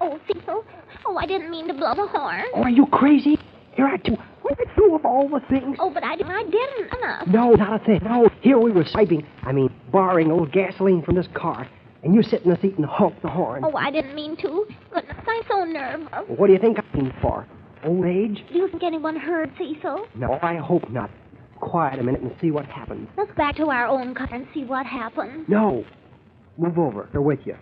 Oh, Cecil. Oh, I didn't mean to blow the horn. Oh, are you crazy? Here I do. What did I do of all the things? Oh, but I didn't. No, not a thing. No, here we were borrowing old gasoline from this car. And you sit in the seat and honk the horn. Oh, I didn't mean to. Goodness, I'm so nervous. Well, what do you think I'm in for? Old age? Do you think anyone heard, Cecil? No, I hope not. Quiet a minute and see what happens. Let's back to our own car and see what happens. No. Move over. They're with you.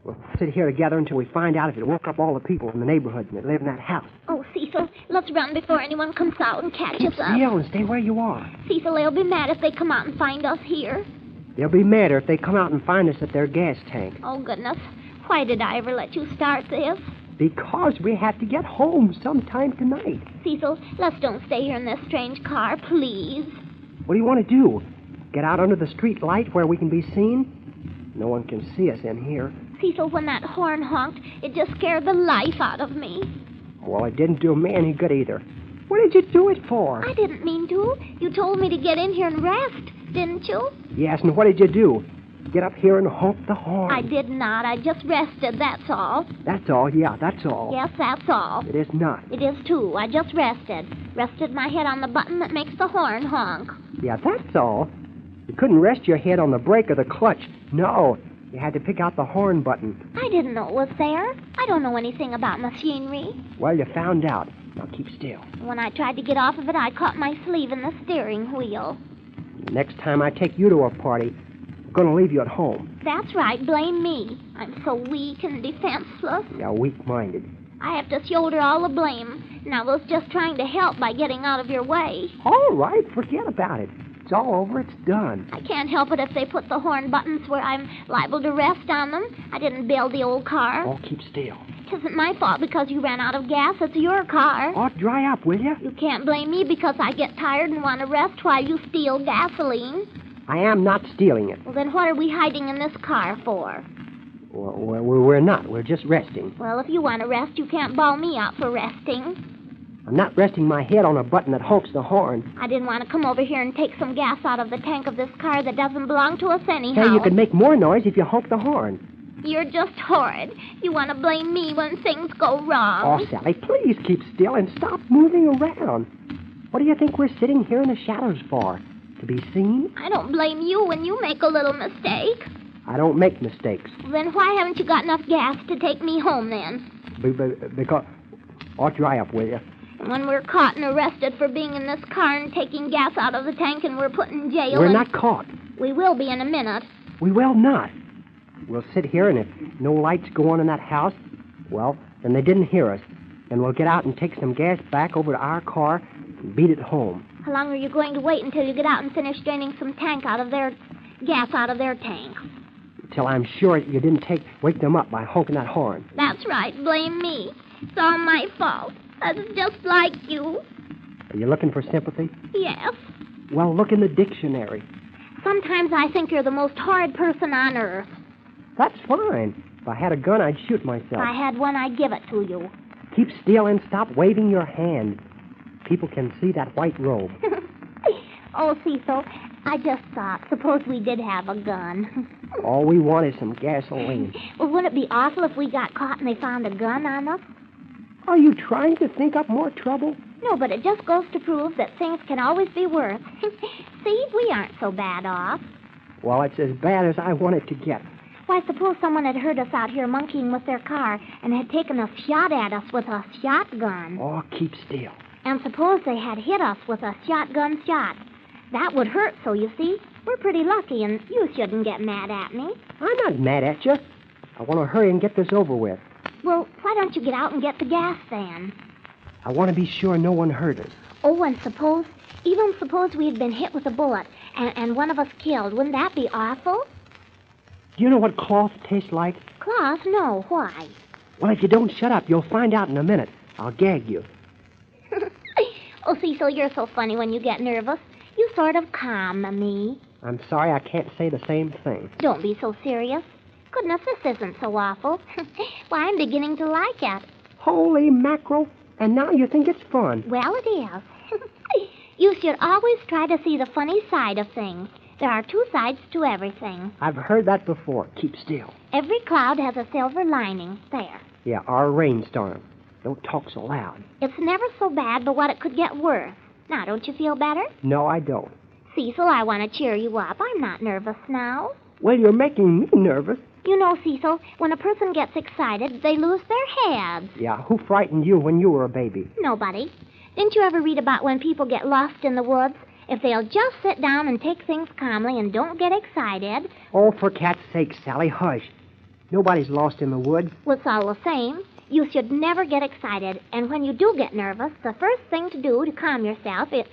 We'll sit here together until we find out if it woke up all the people in the neighborhood that live in that house. Oh, Cecil, let's run before anyone comes out and catches us. Still and stay where you are. Cecil, they'll be mad if they come out and find us here. They'll be madder if they come out and find us at their gas tank. Oh, goodness. Why did I ever let you start this? Because we have to get home sometime tonight. Cecil, let's don't stay here in this strange car, please. What do you want to do? Get out under the street light where we can be seen? No one can see us in here. Cecil, when that horn honked, it just scared the life out of me. Well, it didn't do me any good either. What did you do it for? I didn't mean to. You told me to get in here and rest, didn't you? Yes, and what did you do? Get up here and honk the horn. I did not. I just rested, that's all. That's all? Yeah, that's all. Yes, that's all. It is not. It is, too. I just rested. Rested my head on the button that makes the horn honk. Yeah, that's all. You couldn't rest your head on the brake or the clutch. No, you had to pick out the horn button. I didn't know it was there. I don't know anything about machinery. Well, you found out. Now keep still. When I tried to get off of it, I caught my sleeve in the steering wheel. Next time I take you to a party, I'm going to leave you at home. That's right. Blame me. I'm so weak and defenseless. Yeah, weak-minded. I have to shoulder all the blame. And I was just trying to help by getting out of your way. All right, forget about it. It's all over. It's done. I can't help it if they put the horn buttons where I'm liable to rest on them. I didn't build the old car. Oh, keep still. It isn't my fault because you ran out of gas. It's your car. Oh, dry up, will you? You can't blame me because I get tired and want to rest while you steal gasoline. I am not stealing it. Well, then what are we hiding in this car for? Well, we're not. We're just resting. Well, if you want to rest, you can't bawl me out for resting. I'm not resting my head on a button that honks the horn. I didn't want to come over here and take some gas out of the tank of this car that doesn't belong to us anyhow. Hey, you could make more noise if you honk the horn. You're just horrid. You want to blame me when things go wrong. Oh, Sally, please keep still and stop moving around. What do you think we're sitting here in the shadows for? To be seen? I don't blame you when you make a little mistake. I don't make mistakes. Then why haven't you got enough gas to take me home then? Because... Oh, dry up, will you? When we're caught and arrested for being in this car and taking gas out of the tank and we're put in jail... We're not caught. We will be in a minute. We will not. We'll sit here, and if no lights go on in that house, well, then they didn't hear us. And we'll get out and take some gas back over to our car and beat it home. How long are you going to wait until you get out and finish draining some gas out of their tank? Until I'm sure you didn't wake them up by honking that horn. That's right. Blame me. It's all my fault. That's just like you. Are you looking for sympathy? Yes. Well, look in the dictionary. Sometimes I think you're the most horrid person on earth. That's fine. If I had a gun, I'd shoot myself. If I had one, I'd give it to you. Keep still and stop waving your hand. People can see that white robe. Oh, Cecil, I just thought, suppose we did have a gun. All we want is some gasoline. Well, wouldn't it be awful if we got caught and they found a gun on us? Are you trying to think up more trouble? No, but it just goes to prove that things can always be worse. See, we aren't so bad off. Well, it's as bad as I want it to get. Why, suppose someone had heard us out here monkeying with their car and had taken a shot at us with a shotgun. Oh, keep still. And suppose they had hit us with a shotgun shot. That would hurt, so you see. We're pretty lucky, and you shouldn't get mad at me. I'm not mad at you. I want to hurry and get this over with. Well, why don't you get out and get the gas then? I want to be sure no one heard us. Oh, and suppose we had been hit with a bullet and one of us killed. Wouldn't that be awful? Do you know what cloth tastes like? Cloth? No. Why? Well, if you don't shut up, you'll find out in a minute. I'll gag you. Oh, Cecil, you're so funny when you get nervous. You sort of calm me. I'm sorry I can't say the same thing. Don't be so serious. Goodness, this isn't so awful. Why, I'm beginning to like it. Holy mackerel. And now you think it's fun. Well, it is. You should always try to see the funny side of things. There are two sides to everything. I've heard that before. Keep still. Every cloud has a silver lining. There. Yeah, or a rainstorm. Don't talk so loud. It's never so bad but what it could get worse. Now, don't you feel better? No, I don't. Cecil, I want to cheer you up. I'm not nervous now. Well, you're making me nervous. You know, Cecil, when a person gets excited, they lose their heads. Yeah, who frightened you when you were a baby? Nobody. Didn't you ever read about when people get lost in the woods? If they'll just sit down and take things calmly and don't get excited... Oh, for cat's sake, Sally, hush. Nobody's lost in the woods. Well, it's all the same. You should never get excited. And when you do get nervous, the first thing to do to calm yourself is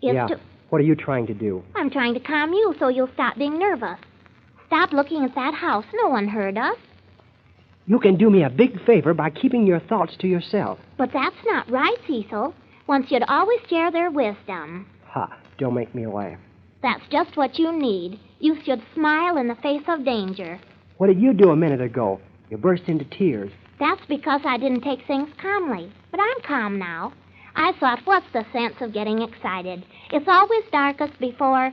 to... What are you trying to do? I'm trying to calm you so you'll stop being nervous. Stop looking at that house. No one heard us. You can do me a big favor by keeping your thoughts to yourself. But that's not right, Cecil. One should always share their wisdom. Ha, don't make me laugh. That's just what you need. You should smile in the face of danger. What did you do a minute ago? You burst into tears. That's because I didn't take things calmly. But I'm calm now. I thought, what's the sense of getting excited? It's always darkest before...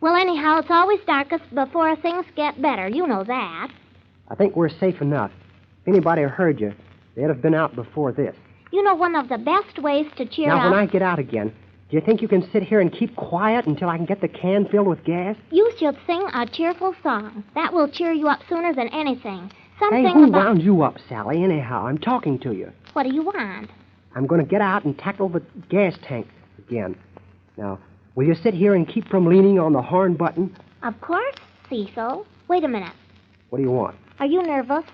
Well, anyhow, it's always darkest before things get better. You know that. I think we're safe enough. If anybody heard you, they'd have been out before this. You know, one of the best ways to cheer up... Now, when up... I get out again, do you think you can sit here and keep quiet until I can get the can filled with gas? You should sing a cheerful song. That will cheer you up sooner than anything. Something Hey, who about... wound you up, Sally, anyhow? I'm talking to you. What do you want? I'm going to get out and tackle the gas tank again. Now, will you sit here and keep from leaning on the horn button? Of course, Cecil. Wait a minute. What do you want? Are you nervous?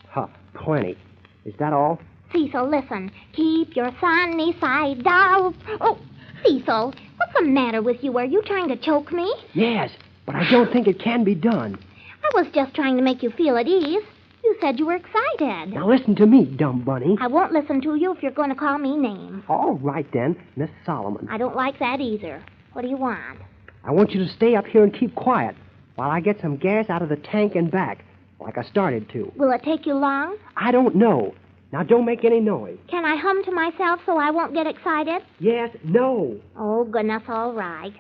Huh, plenty. Is that all? Cecil, listen. Keep your sunny side down. Oh, Cecil, what's the matter with you? Are you trying to choke me? Yes, but I don't think it can be done. I was just trying to make you feel at ease. You said you were excited. Now listen to me, dumb bunny. I won't listen to you if you're going to call me names. All right, then, Miss Solomon. I don't like that either. What do you want? I want you to stay up here and keep quiet while I get some gas out of the tank and back, like I started to. Will it take you long? I don't know. Now, don't make any noise. Can I hum to myself so I won't get excited? Yes, no. Oh, goodness, all right.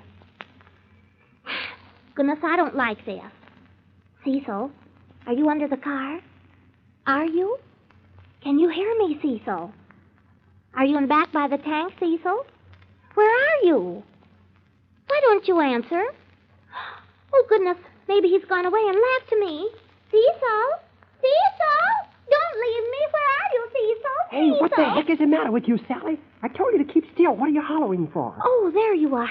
Goodness, I don't like this. Cecil, are you under the car? Are you? Can you hear me, Cecil? Are you in back by the tank, Cecil? Where are you? Why don't you answer? Oh, goodness, maybe he's gone away and left me. Cecil? Cecil? Don't leave me. Where are you, Cecil? Hey, Cecil? what the heck is the matter with you, Sally? I told you to keep still. What are you hollering for? Oh, there you are.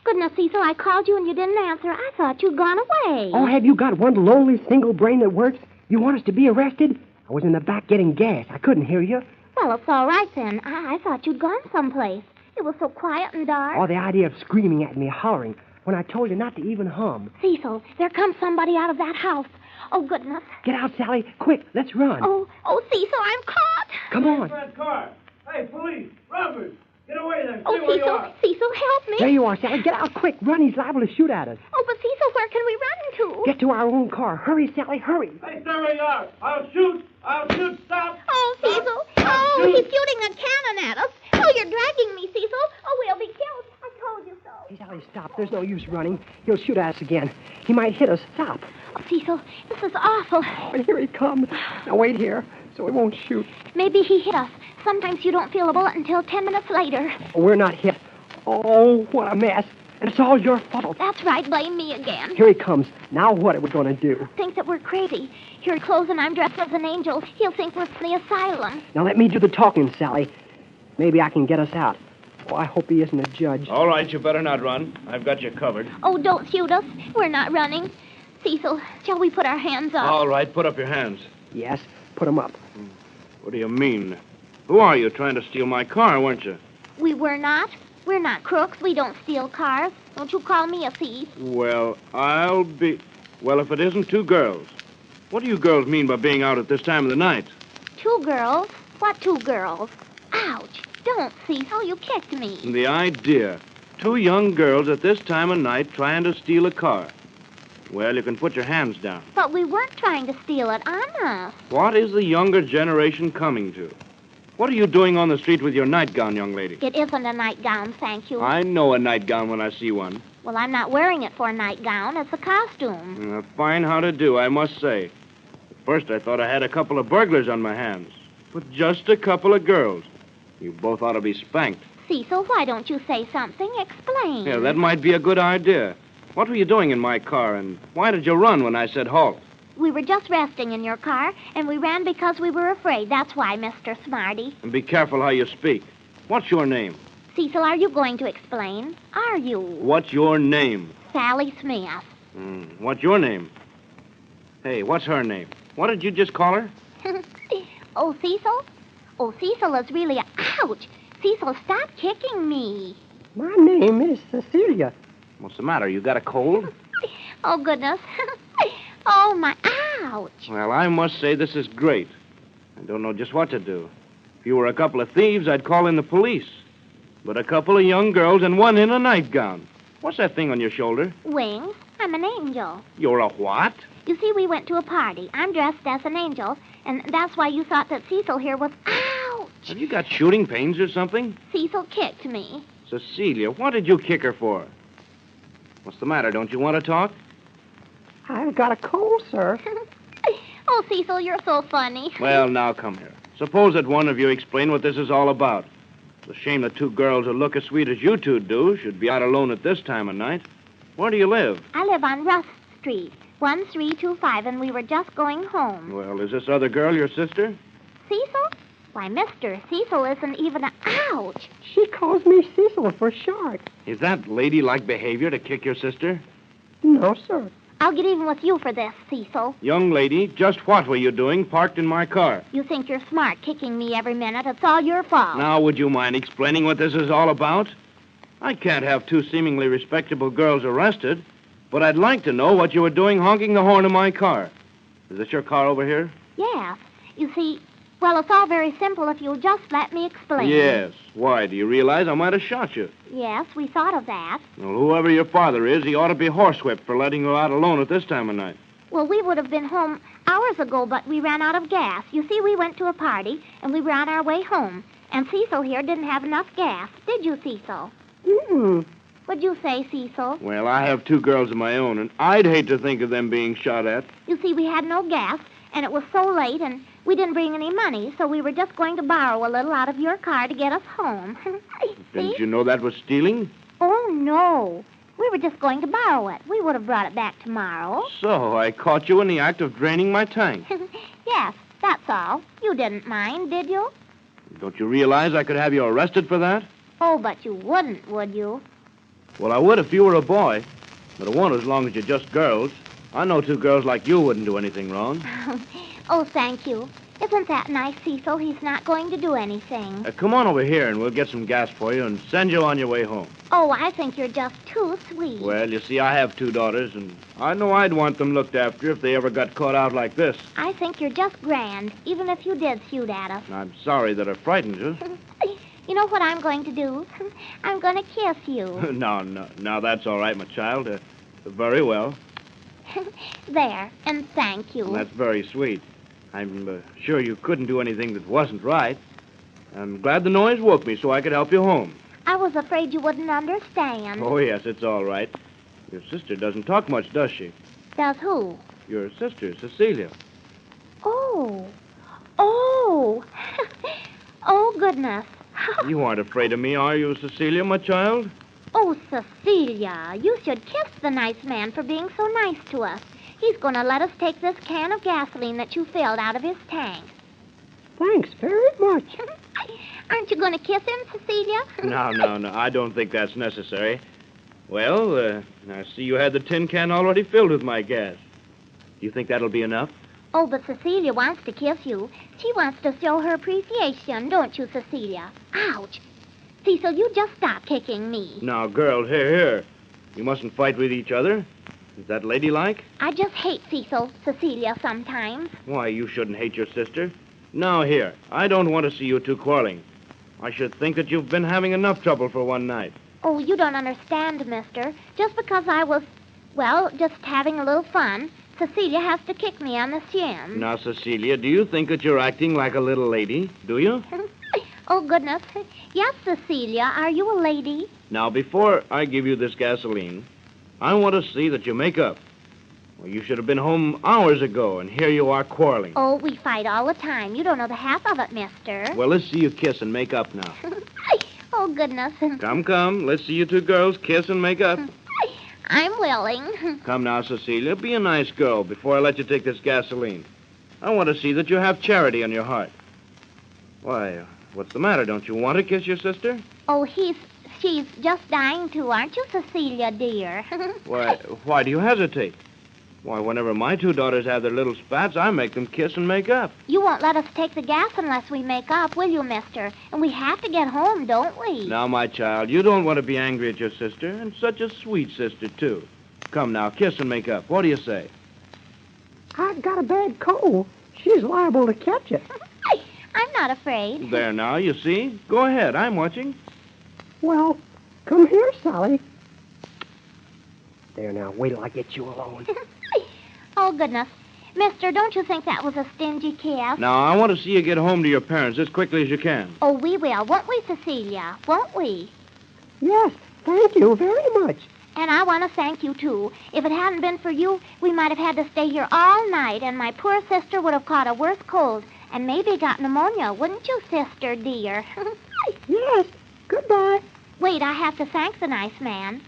Goodness, Cecil, I called you and you didn't answer. I thought you'd gone away. Oh, have you got one lonely single brain that works? You want us to be arrested? I was in the back getting gas. I couldn't hear you. Well, it's all right then. I thought you'd gone someplace. It was so quiet and dark. Oh, the idea of screaming at me, hollering, when I told you not to even hum. Cecil, there comes somebody out of that house. Oh, goodness. Get out, Sally. Quick, let's run. Oh, Cecil, I'm caught. Come on. Red car. Hey, police, robbers, get away there. Oh, Stay where you Cecil, are. Cecil, help me. There you are, Sally. Get out quick. Run. He's liable to shoot at us. Oh, but Cecil, where can we run to? Get to our own car. Hurry, Sally, hurry. Hey, stay where you are. I'll shoot. Stop. Oh, Cecil. Oh, he's shooting a cannon at us. Oh, you're dragging me, Cecil. Oh, we'll be killed. I told you so. Hey, Sally, stop. There's no use running. He'll shoot at us again. He might hit us. Stop. Oh, Cecil, this is awful. Oh, here he comes. Now, wait here so he won't shoot. Maybe he hit us. Sometimes you don't feel a bullet until 10 minutes later. Oh, we're not hit. Oh, what a mess. And it's all your fault. That's right. Blame me again. Here he comes. Now what are we going to do? Think that we're crazy. Here are clothes and I'm dressed as an angel. He'll think we're from the asylum. Now let me do the talking, Sally. Maybe I can get us out. Oh, I hope he isn't a judge. All right, you better not run. I've got you covered. Oh, don't shoot us. We're not running. Cecil, shall we put our hands up? All right, put up your hands. Yes, put him up. What do you mean? Who are you, trying to steal my car, weren't you? We were not. We're not crooks. We don't steal cars. Don't you call me a thief. Well, I'll be... Well, if it isn't two girls. What do you girls mean by being out at this time of the night? Two girls? What two girls? Ouch. Don't, Cecil. You kicked me. The idea. Two young girls at this time of night trying to steal a car. Well, you can put your hands down. But we weren't trying to steal it, honest. What is the younger generation coming to? What are you doing on the street with your nightgown, young lady? It isn't a nightgown, thank you. I know a nightgown when I see one. Well, I'm not wearing it for a nightgown. It's a costume. Fine how to do, I must say. At first I thought I had a couple of burglars on my hands. But just a couple of girls. You both ought to be spanked. Cecil, why don't you say something? Explain. Yeah, that might be a good idea. What were you doing in my car, and why did you run when I said halt? We were just resting in your car, and we ran because we were afraid. That's why, Mr. Smarty. And be careful how you speak. What's your name? Cecil, are you going to explain? Are you? What's your name? Sally Smith. What's your name? Hey, what's her name? What did you just call her? Oh, Cecil? Oh, Cecil is really a... Ouch! Cecil, stop kicking me. My name is Cecilia. What's the matter? You got a cold? Oh, goodness. Oh, my... Ouch! Well, I must say this is great. I don't know just what to do. If you were a couple of thieves, I'd call in the police. But a couple of young girls and one in a nightgown. What's that thing on your shoulder? Wings? I'm an angel. You're a what? You see, we went to a party. I'm dressed as an angel, and that's why you thought that Cecil here was... Ouch! Have you got shooting pains or something? Cecil kicked me. Cecilia, what did you kick her for? What's the matter? Don't you want to talk? I've got a cold, sir. Oh, Cecil, you're so funny. Well, now come here. Suppose that one of you explain what this is all about. It's a shame that two girls who look as sweet as you two do should be out alone at this time of night. Where do you live? I live on Russ Street, 1325, and we were just going home. Well, is this other girl your sister? Cecil? Why, mister, Cecil isn't even a... Ouch! She calls me Cecil for short. Is that ladylike behavior to kick your sister? No, sir. I'll get even with you for this, Cecil. Young lady, just what were you doing parked in my car? You think you're smart, kicking me every minute. It's all your fault. Now, would you mind explaining what this is all about? I can't have two seemingly respectable girls arrested, but I'd like to know what you were doing honking the horn of my car. Is this your car over here? Yes. You see, well, it's all very simple if you'll just let me explain. Yes. Why, do you realize I might have shot you? Yes, we thought of that. Well, whoever your father is, he ought to be horsewhipped for letting you out alone at this time of night. Well, we would have been home hours ago, but we ran out of gas. You see, we went to a party, and we were on our way home. And Cecil here didn't have enough gas. Did you, Cecil? Mm-mm. What'd you say, Cecil? Well, I have two girls of my own, and I'd hate to think of them being shot at. You see, we had no gas, and it was so late, and we didn't bring any money, so we were just going to borrow a little out of your car to get us home. Didn't you know that was stealing? Oh, no. We were just going to borrow it. We would have brought it back tomorrow. So, I caught you in the act of draining my tank. Yes, that's all. You didn't mind, did you? Don't you realize I could have you arrested for that? Oh, but you wouldn't, would you? Well, I would if you were a boy, but I won't as long as you're just girls. I know two girls like you wouldn't do anything wrong. Oh, thank you. Isn't that nice, Cecil? He's not going to do anything. Come on over here, and we'll get some gas for you and send you on your way home. Oh, I think you're just too sweet. Well, you see, I have two daughters, and I know I'd want them looked after if they ever got caught out like this. I think you're just grand, even if you did shoot at us. I'm sorry that I frightened you. You know what I'm going to do? I'm going to kiss you. No, that's all right, my child. Very well. There, and thank you. That's very sweet. I'm sure you couldn't do anything that wasn't right. I'm glad the noise woke me so I could help you home. I was afraid you wouldn't understand. Oh, yes, it's all right. Your sister doesn't talk much, does she? Does who? Your sister, Cecilia. Oh. Oh. Oh, goodness. You aren't afraid of me, are you, Cecilia, my child? Oh, Cecilia, you should kiss the nice man for being so nice to us. He's going to let us take this can of gasoline that you filled out of his tank. Thanks very much. Aren't you going to kiss him, Cecilia? No. I don't think that's necessary. Well, I see you had the tin can already filled with my gas. Do you think that'll be enough? Oh, but Cecilia wants to kiss you. She wants to show her appreciation, don't you, Cecilia? Ouch. Cecil, you just stop kicking me. Now, girls, here. You mustn't fight with each other. Is that ladylike? I just hate Cecilia sometimes. Why, you shouldn't hate your sister. Now, here, I don't want to see you two quarreling. I should think that you've been having enough trouble for one night. Oh, you don't understand, mister. Just because I was, just having a little fun, Cecilia has to kick me on the shin. Now, Cecilia, do you think that you're acting like a little lady? Do you? Oh, goodness. Yes, Cecilia, are you a lady? Now, before I give you this gasoline, I want to see that you make up. Well, you should have been home hours ago, and here you are quarreling. Oh, we fight all the time. You don't know the half of it, mister. Well, let's see you kiss and make up now. Oh, goodness. Come. Let's see you two girls kiss and make up. I'm willing. Come now, Cecilia, be a nice girl before I let you take this gasoline. I want to see that you have charity in your heart. Why, what's the matter? Don't you want to kiss your sister? Oh, she's just dying to, aren't you, Cecilia, dear? Why do you hesitate? Why, whenever my two daughters have their little spats, I make them kiss and make up. You won't let us take the gas unless we make up, will you, mister? And we have to get home, don't we? Now, my child, you don't want to be angry at your sister, and such a sweet sister, too. Come now, kiss and make up. What do you say? I've got a bad cold. She's liable to catch it. I'm not afraid. There now, you see? Go ahead, I'm watching. Well, come here, Sally. There now, wait till I get you alone. Oh, goodness. Mister, don't you think that was a stingy kiss? Now, I want to see you get home to your parents as quickly as you can. Oh, we will, won't we, Cecilia? Won't we? Yes, thank you very much. And I want to thank you, too. If it hadn't been for you, we might have had to stay here all night, and my poor sister would have caught a worse cold and maybe got pneumonia, wouldn't you, sister, dear? Yes, goodbye. Wait, I have to thank the nice man.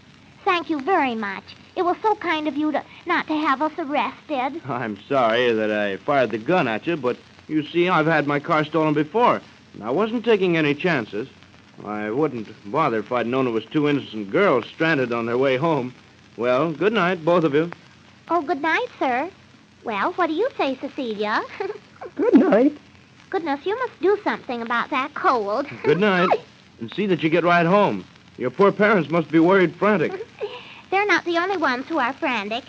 Thank you very much. It was so kind of you not to have us arrested. I'm sorry that I fired the gun at you, but you see, I've had my car stolen before, and I wasn't taking any chances. I wouldn't bother if I'd known it was two innocent girls stranded on their way home. Well, good night, both of you. Oh, good night, sir. Well, what do you say, Cecilia? Good night. Goodness, you must do something about that cold. Good night, and see that you get right home. Your poor parents must be worried frantic. They're not the only ones who are frantic.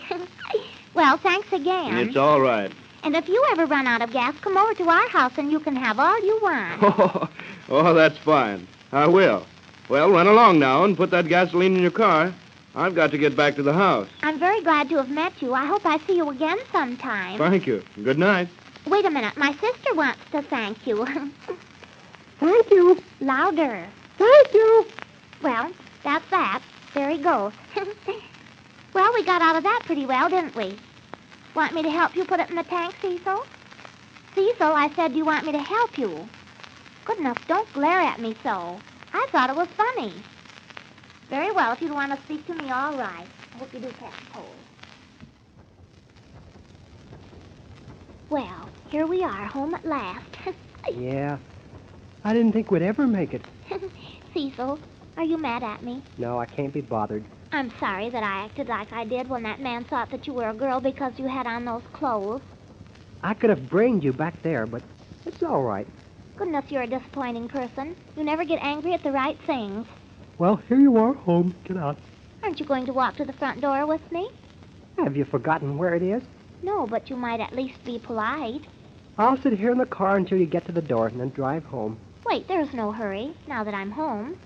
Well, thanks again. It's all right. And if you ever run out of gas, come over to our house and you can have all you want. Oh, that's fine. I will. Well, run along now and put that gasoline in your car. I've got to get back to the house. I'm very glad to have met you. I hope I see you again sometime. Thank you. Good night. Wait a minute. My sister wants to thank you. Thank you. Louder. Thank you. Well, that's that. There he goes. Well, we got out of that pretty well, didn't we? Want me to help you put it in the tank, Cecil? Cecil, I said, do you want me to help you? Goodness, don't glare at me so. I thought it was funny. Very well, if you want to speak to me, all right. I hope you do catch cold. Well, here we are, home at last. Yeah, I didn't think we'd ever make it. Cecil, are you mad at me? No, I can't be bothered. I'm sorry that I acted like I did when that man thought that you were a girl because you had on those clothes. I could have brained you back there, but it's all right. Goodness, you're a disappointing person. You never get angry at the right things. Well, here you are, home. Get out. Aren't you going to walk to the front door with me? Have you forgotten where it is? No, but you might at least be polite. I'll sit here in the car until you get to the door and then drive home. Wait, there's no hurry, now that I'm home.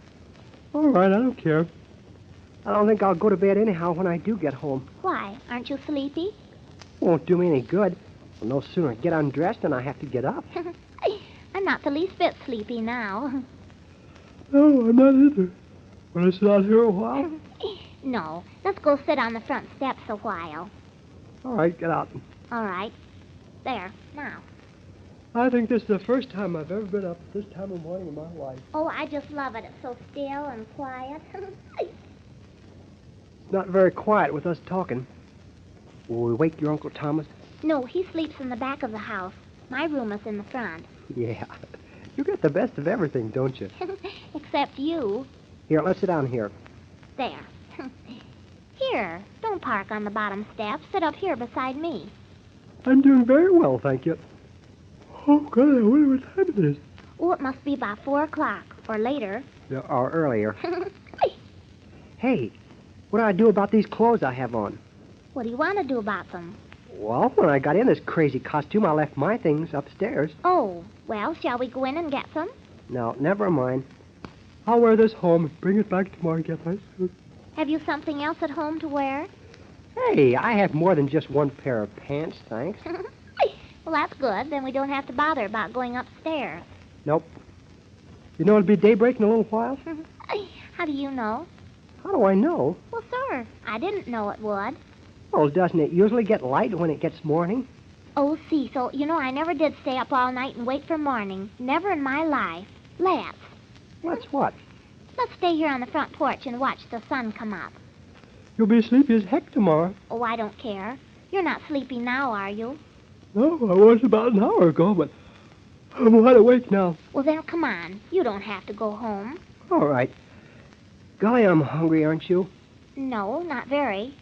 All right, I don't care. I don't think I'll go to bed anyhow when I do get home. Why? Aren't you sleepy? Won't do me any good. I'll no sooner get undressed than I have to get up. I'm not the least bit sleepy now. No, I'm not either. Want to sit out here a while? No, let's go sit on the front steps a while. All right, get out. All right. There, now. I think this is the first time I've ever been up at this time of morning in my life. Oh, I just love it. It's so still and quiet. It's not very quiet with us talking. Will we wake your Uncle Thomas? No, he sleeps in the back of the house. My room is in the front. Yeah. You get the best of everything, don't you? Except you. Here, let's sit down here. There. Here, don't park on the bottom step. Sit up here beside me. I'm doing very well, thank you. Oh, God, I wonder what time it is. Oh, it must be about 4 o'clock, or later. Yeah, or earlier. Hey, what do I do about these clothes I have on? What do you want to do about them? Well, when I got in this crazy costume, I left my things upstairs. Oh, well, shall we go in and get some? No, never mind. I'll wear this home and bring it back tomorrow and get my suit. Have you something else at home to wear? Hey, I have more than just one pair of pants, thanks. Well, that's good. Then we don't have to bother about going upstairs. Nope. You know it'll be daybreak in a little while? How do you know? How do I know? Well, sir, I didn't know it would. Well, doesn't it usually get light when it gets morning? Oh, Cecil, you know I never did stay up all night and wait for morning. Never in my life. Let's. What's what? Let's stay here on the front porch and watch the sun come up. You'll be sleepy as heck tomorrow. Oh, I don't care. You're not sleepy now, are you? No, I was about an hour ago, but I'm wide awake now. Well, then come on. You don't have to go home. All right. Golly, I'm hungry, aren't you? No, not very.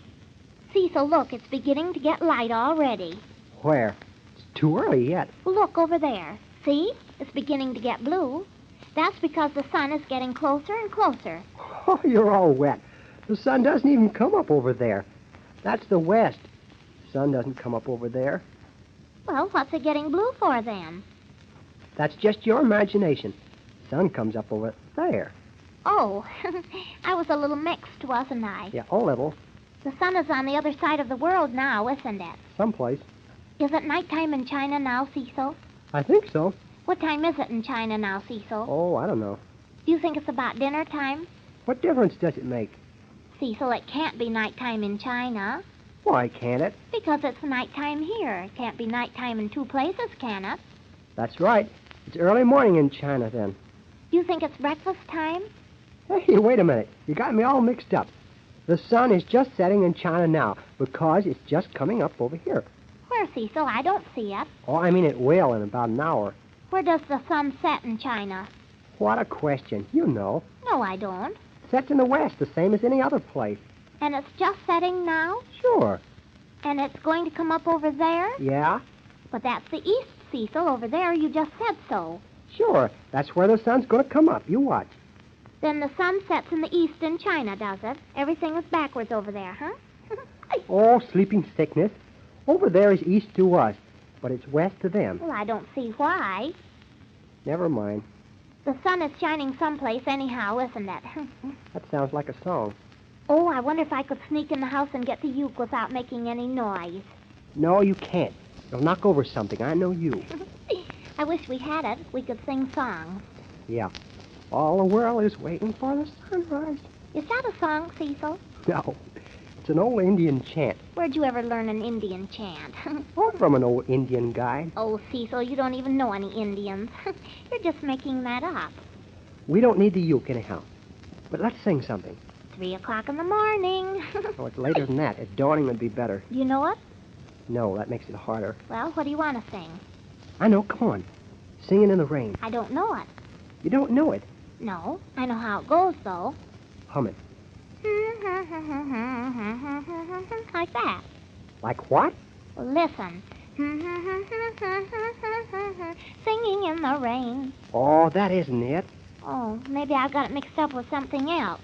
Cecil, look, it's beginning to get light already. Where? It's too early yet. Well, look over there. See? It's beginning to get blue. That's because the sun is getting closer and closer. Oh, you're all wet. The sun doesn't even come up over there. That's the west. The sun doesn't come up over there. Well, what's it getting blue for then? That's just your imagination. The sun comes up over there. Oh, I was a little mixed, wasn't I? Yeah, a little. The sun is on the other side of the world now, isn't it? Someplace. Is it nighttime in China now, Cecil? I think so. What time is it in China now, Cecil? Oh, I don't know. Do you think it's about dinner time? What difference does it make? Cecil, it can't be nighttime in China. Why can't it? Because it's nighttime here. It can't be nighttime in two places, can it? That's right. It's early morning in China, then. Do you think it's breakfast time? Hey, wait a minute. You got me all mixed up. The sun is just setting in China now because it's just coming up over here. Where, Cecil? I don't see it. Oh, I mean it will in about an hour. Where does the sun set in China? What a question. You know. No, I don't. It sets in the west, the same as any other place. And it's just setting now? Sure. And it's going to come up over there? Yeah? But that's the east, Cecil. Over there, you just said so. Sure. That's where the sun's going to come up. You watch. Then the sun sets in the east in China, does it? Everything is backwards over there, huh? Oh, sleeping sickness. Over there is east to us, but it's west to them. Well, I don't see why. Never mind. The sun is shining someplace anyhow, isn't it? That sounds like a song. Oh, I wonder if I could sneak in the house and get the uke without making any noise. No, you can't. You'll knock over something. I know you. I wish we had it. We could sing songs. Yeah. All the world is waiting for the sunrise. Is that a song, Cecil? No. It's an old Indian chant. Where'd you ever learn an Indian chant? Oh, from an old Indian guide. Oh, Cecil, you don't even know any Indians. You're just making that up. We don't need the uke anyhow. But let's sing something. 3 o'clock in the morning. Oh, it's later than that. At dawning would be better. Do you know it? No, that makes it harder. Well, what do you want to sing? I know. Come on. Singing in the rain. I don't know it. You don't know it. No, I know how it goes, though. Hum it. Like that. Like what? Well, listen. Singing in the rain. Oh, that isn't it. Oh, maybe I got it mixed up with something else.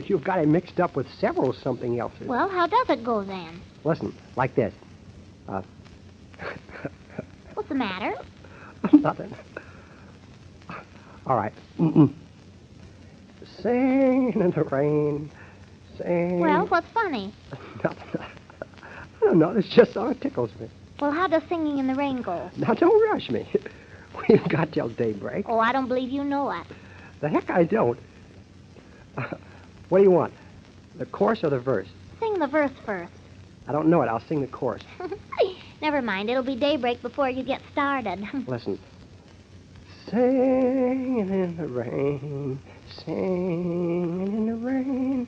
You've got it mixed up with several something else's. Well, how does it go then? Listen, like this. What's the matter? Nothing. All right. Singing in the rain. Sing. Well, what's funny? Nothing. I don't know. It's just sort of tickles me. Well, how does singing in the rain go? Now, don't rush me. We've got till daybreak. Oh, I don't believe you know it. The heck I don't. What do you want? The chorus or the verse? Sing the verse first. I don't know it. I'll sing the chorus. Never mind. It'll be daybreak before you get started. Listen. Singing in the rain, singing in the rain,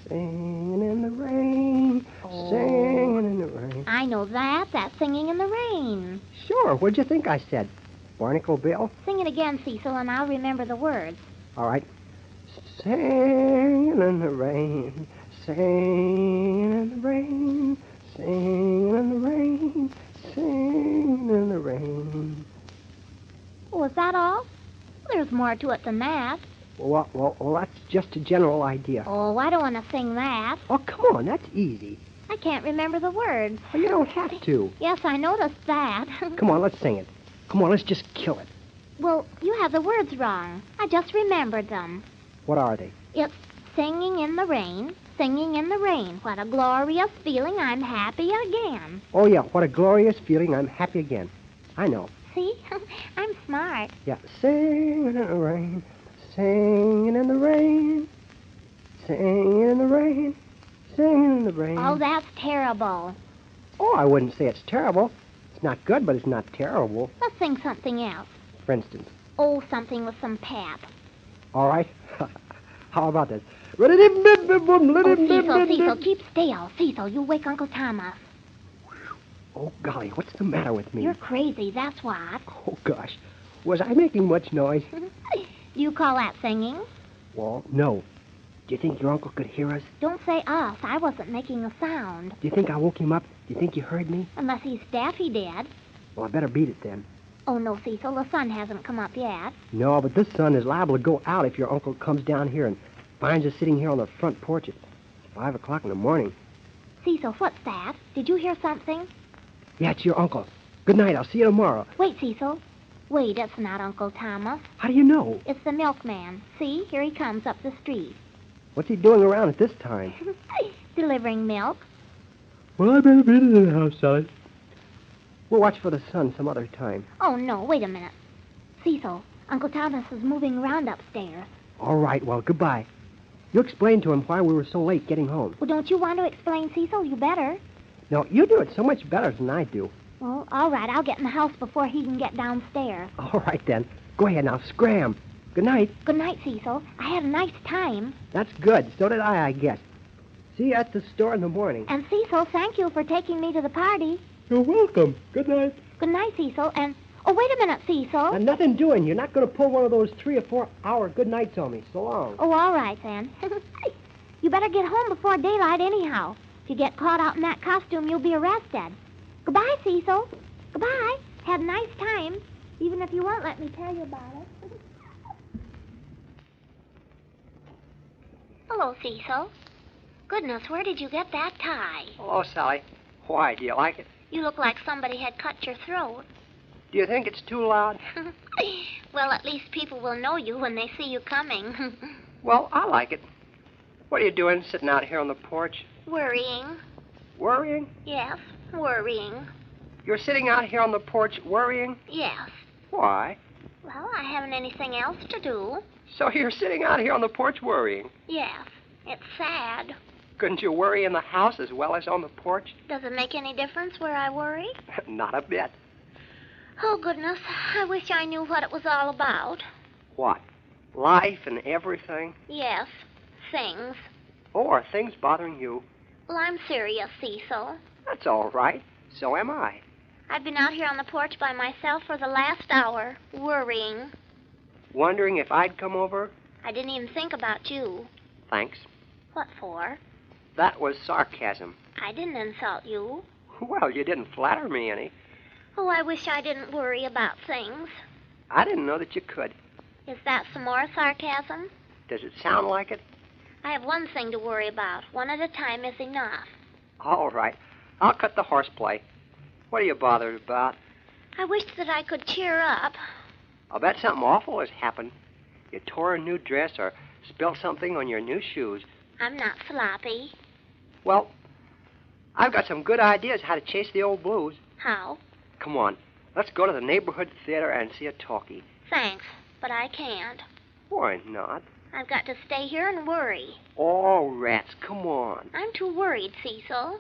singing in the rain, singing in the rain. I know that. That's singing in the rain. Sure. What'd you think I said? Barnacle Bill? Sing it again, Cecil, and I'll remember the words. All right. Singing in the rain, singing in the rain, singing in the rain, singing in the rain. Oh, is that all? There's more to it than that. Well, that's just a general idea. Oh, I don't want to sing that. Oh, come on, that's easy. I can't remember the words. Well, you don't have to. Yes, I noticed that. Come on, let's sing it. Come on, let's just kill it. Well, you have the words wrong. I just remembered them. What are they? It's singing in the rain, singing in the rain. What a glorious feeling, I'm happy again. Oh, yeah, what a glorious feeling, I'm happy again. I know. See? I'm smart. Yeah, singing in the rain, Singing in the rain, singing in the rain, singing in the rain. Oh, that's terrible. Oh, I wouldn't say it's terrible. It's not good, but it's not terrible. Let's sing something else. For instance. Oh, something with some pap. All right. How about this? Oh, Cecil, keep still. Cecil, you wake Uncle Thomas. Oh, golly, what's the matter with me? You're crazy, that's what. Oh, gosh. Was I making much noise? Do you call that singing? Well, no. Do you think your uncle could hear us? Don't say us. I wasn't making a sound. Do you think I woke him up? Do you think you heard me? Unless he's deaf, he did. Well, I better beat it then. Oh, no, Cecil, the sun hasn't come up yet. No, but this sun is liable to go out if your uncle comes down here and finds us sitting here on the front porch at 5 o'clock in the morning. Cecil, what's that? Did you hear something? Yeah, it's your uncle. Good night. I'll see you tomorrow. Wait, Cecil. Wait, it's not Uncle Thomas. How do you know? It's the milkman. See, here he comes up the street. What's he doing around at this time? Delivering milk. Well, I better beat it in the house, Sally. We'll watch for the sun some other time. Oh, no, wait a minute. Cecil, Uncle Thomas is moving around upstairs. All right, well, goodbye. You explained to him why we were so late getting home. Well, don't you want to explain, Cecil? You better. No, you do it so much better than I do. Well, all right, I'll get in the house before he can get downstairs. All right, then. Go ahead now, scram. Good night. Good night, Cecil. I had a nice time. That's good. So did I guess. See you at the store in the morning. And, Cecil, thank you for taking me to the party. You're welcome. Good night. Good night, Cecil. And, oh, wait a minute, Cecil. And nothing doing. You're not going to pull one of those 3 or 4 hour good nights on me. So long. Oh, all right, then. You better get home before daylight anyhow. If you get caught out in that costume, you'll be arrested. Goodbye, Cecil. Goodbye. Had a nice time, even if you won't let me tell you about it. Hello, Cecil. Goodness, where did you get that tie? Hello, Sally. Why? Do you like it? You look like somebody had cut your throat. Do you think it's too loud? Well, at least people will know you when they see you coming. Well, I like it. What are you doing sitting out here on the porch? Worrying. Worrying? Yes, worrying. You're sitting out here on the porch worrying? Yes. Why? Well, I haven't anything else to do. So you're sitting out here on the porch worrying? Yes. It's sad. Couldn't you worry in the house as well as on the porch? Does it make any difference where I worry? Not a bit. Oh, goodness. I wish I knew what it was all about. What? Life and everything? Yes. Things. Oh, are things bothering you? Well, I'm serious, Cecil. That's all right. So am I. I've been out here on the porch by myself for the last hour, worrying. Wondering if I'd come over? I didn't even think about you. Thanks. What for? That was sarcasm. I didn't insult you. Well, you didn't flatter me any. Oh, I wish I didn't worry about things. I didn't know that you could. Is that some more sarcasm? Does it sound like it? I have one thing to worry about. One at a time is enough. All right. I'll cut the horseplay. What are you bothered about? I wish that I could cheer up. I'll bet something awful has happened. You tore a new dress or spilled something on your new shoes. I'm not sloppy. Well, I've got some good ideas how to chase the old blues. How? Come on. Let's go to the neighborhood theater and see a talkie. Thanks, but I can't. Why not? I've got to stay here and worry. Oh, rats, come on. I'm too worried, Cecil.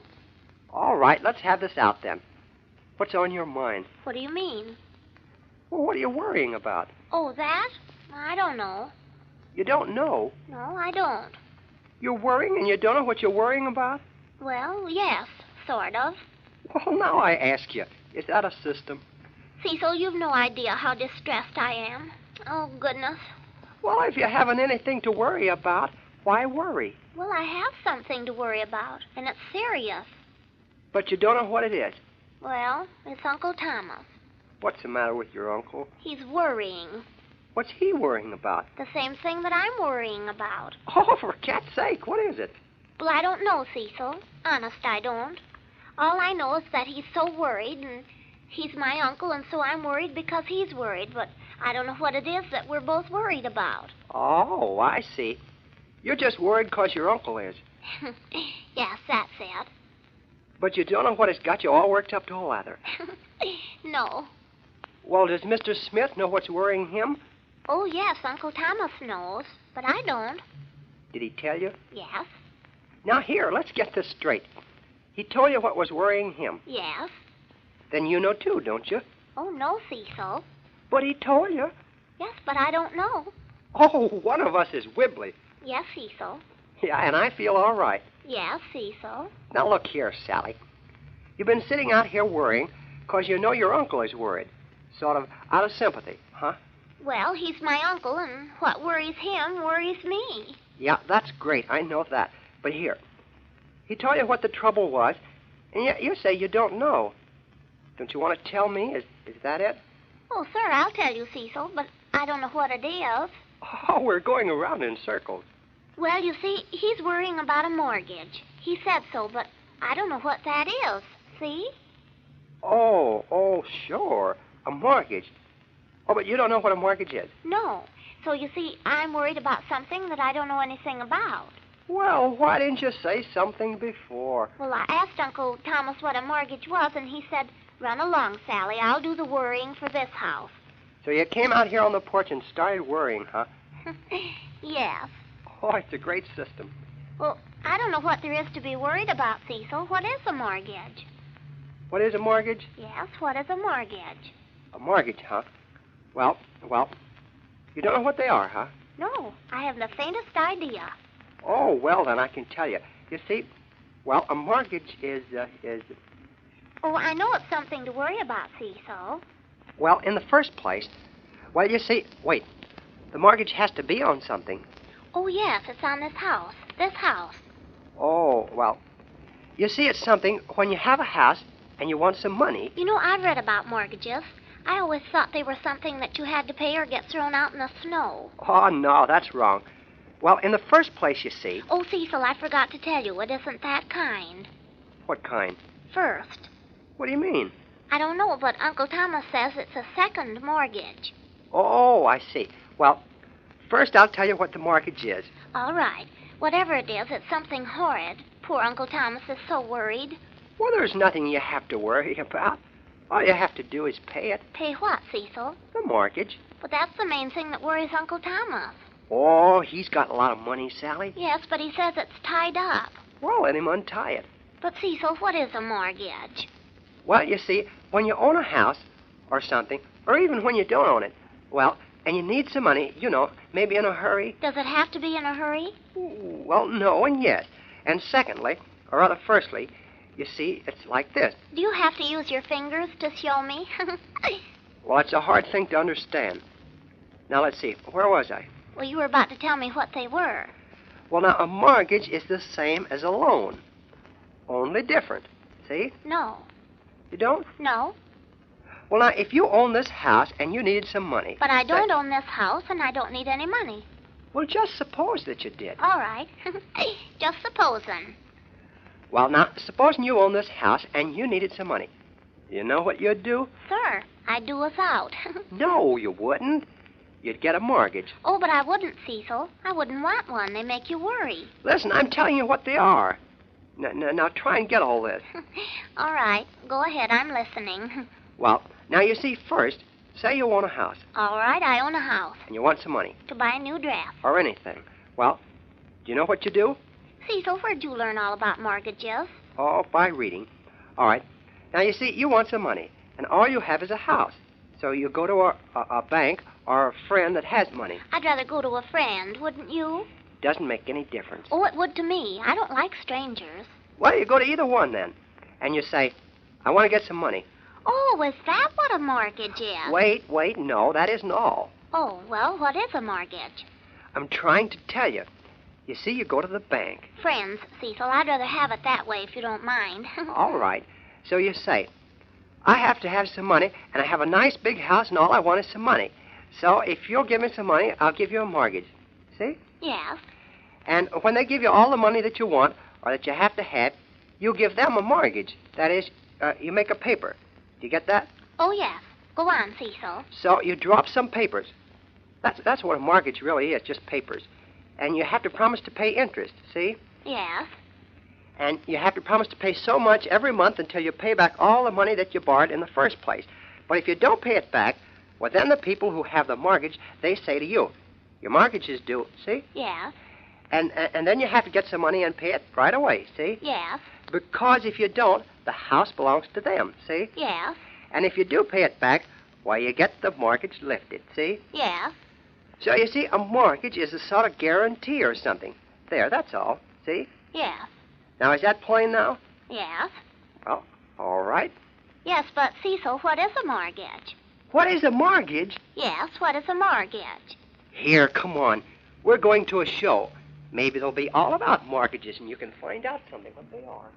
All right, let's have this out then. What's on your mind? What do you mean? Well, what are you worrying about? Oh, that? I don't know. You don't know? No, I don't. You're worrying and you don't know what you're worrying about? Well, yes, sort of. Well, now I ask you, is that a system? Cecil, you've no idea how distressed I am. Oh, goodness. Well, if you haven't anything to worry about, why worry? Well, I have something to worry about, and it's serious. But you don't know what it is. Well, it's Uncle Thomas. What's the matter with your uncle? He's worrying. What's he worrying about? The same thing that I'm worrying about. Oh, for cat's sake, what is it? Well, I don't know, Cecil. Honest, I don't. All I know is that he's so worried, and he's my uncle, and so I'm worried because he's worried, but I don't know what it is that we're both worried about. Oh, I see. You're just worried because your uncle is. Yes, that's it. But you don't know what has got you all worked up to a lather. No. Well, does Mr. Smith know what's worrying him? Oh, yes, Uncle Thomas knows, but I don't. Did he tell you? Yes. Now, here, let's get this straight. He told you what was worrying him. Yes. Then you know, too, don't you? Oh, no, Cecil. But he told you. Yes, but I don't know. Oh, one of us is wibbly. Yes, Cecil. Yeah, and I feel all right. Yes, Cecil. Now, look here, Sally. You've been sitting out here worrying because you know your uncle is worried. Sort of out of sympathy, huh? Well, he's my uncle, and what worries him worries me. Yeah, that's great. I know that. But here, he told you what the trouble was, and yet you say you don't know. Don't you want to tell me? Is that it? Oh, sir, I'll tell you, Cecil, but I don't know what it is. Oh, we're going around in circles. Well, you see, he's worrying about a mortgage. He said so, but I don't know what that is. See? Oh, sure. A mortgage. Oh, but you don't know what a mortgage is. No. So, you see, I'm worried about something that I don't know anything about. Well, why didn't you say something before? Well, I asked Uncle Thomas what a mortgage was, and he said, "Run along, Sally. I'll do the worrying for this house." So you came out here on the porch and started worrying, huh? Yes. Oh, it's a great system. Well, I don't know what there is to be worried about, Cecil. What is a mortgage? What is a mortgage? Yes, what is a mortgage? A mortgage, huh? Well, you don't know what they are, huh? No, I haven't the faintest idea. Oh, well, then I can tell you. You see, well, a mortgage is... Oh, I know it's something to worry about, Cecil. Well, in the first place, well, you see, wait, the mortgage has to be on something. Oh, yes, it's on this house. This house. Oh, well, you see, it's something when you have a house and you want some money. You know, I've read about mortgages. I always thought they were something that you had to pay or get thrown out in the snow. Oh, no, that's wrong. Well, in the first place, you see... Oh, Cecil, I forgot to tell you, it isn't that kind. What kind? First. What do you mean? I don't know, but Uncle Thomas says it's a second mortgage. Oh, I see. Well, first I'll tell you what the mortgage is. All right. Whatever it is, it's something horrid. Poor Uncle Thomas is so worried. Well, there's nothing you have to worry about. All you have to do is pay it. Pay what, Cecil? The mortgage. But that's the main thing that worries Uncle Thomas. Oh, he's got a lot of money, Sally. Yes, but he says it's tied up. Well, let him untie it. But, Cecil, what is a mortgage? Well, you see, when you own a house or something, or even when you don't own it, well, and you need some money, you know, maybe in a hurry. Does it have to be in a hurry? Well, no and yes. And secondly, or rather firstly, you see, it's like this. Do you have to use your fingers to show me? Well, it's a hard thing to understand. Now, let's see. Where was I? Well, you were about to tell me what they were. Well, now, a mortgage is the same as a loan. Only different. See? No. You don't? No. Well, now, if you own this house and you needed some money... But I don't own this house, and I don't need any money. Well, just suppose that you did. All right. Just supposing. Well, now, supposing you own this house and you needed some money. You know what you'd do? Sir, I'd do without. No, you wouldn't. You'd get a mortgage. Oh, but I wouldn't, Cecil. I wouldn't want one. They make you worry. Listen, I'm telling you what they are. Now try and get all this. All right. Go ahead. I'm listening. Well, now, you see, first, say you own a house. All right. I own a house. And you want some money. To buy a new dress. Or anything. Well, do you know what you do? Cecil, where'd you learn all about mortgages? Oh, by reading. All right. Now, you see, you want some money, and all you have is a house. So you go to a bank or a friend that has money. I'd rather go to a friend, wouldn't you? Doesn't make any difference. Oh, it would to me. I don't like strangers. Well, you go to either one, then, and you say, I want to get some money. Oh, is that what a mortgage is? Wait, no, that isn't all. Oh, well, what is a mortgage? I'm trying to tell you. You see, you go to the bank. Friends, Cecil, I'd rather have it that way if you don't mind. All right. So you say, I have to have some money, and I have a nice big house, and all I want is some money. So if you'll give me some money, I'll give you a mortgage. See? Yes. And when they give you all the money that you want, or that you have to have, you give them a mortgage. That is, you make a paper. Do you get that? Oh, yes. Go on, Cecil. So you drop some papers. That's what a mortgage really is, just papers. And you have to promise to pay interest, see? Yes. And you have to promise to pay so much every month until you pay back all the money that you borrowed in the first place. But if you don't pay it back, Well, then the people who have the mortgage, they say to you, your mortgage is due, see? Yes. And then you have to get some money and pay it right away, see? Yes. Because if you don't, the house belongs to them, see? Yes. And if you do pay it back, why, you get the mortgage lifted, see? Yes. So, you see, a mortgage is a sort of guarantee or something. There, that's all, see? Yes. Now, is that plain now? Yes. Well, all right. Yes, but Cecil, what is a mortgage? What is a mortgage? Yes, what is a mortgage? Here, come on. We're going to a show. Maybe they'll be all about mortgages, and you can find out something what they are.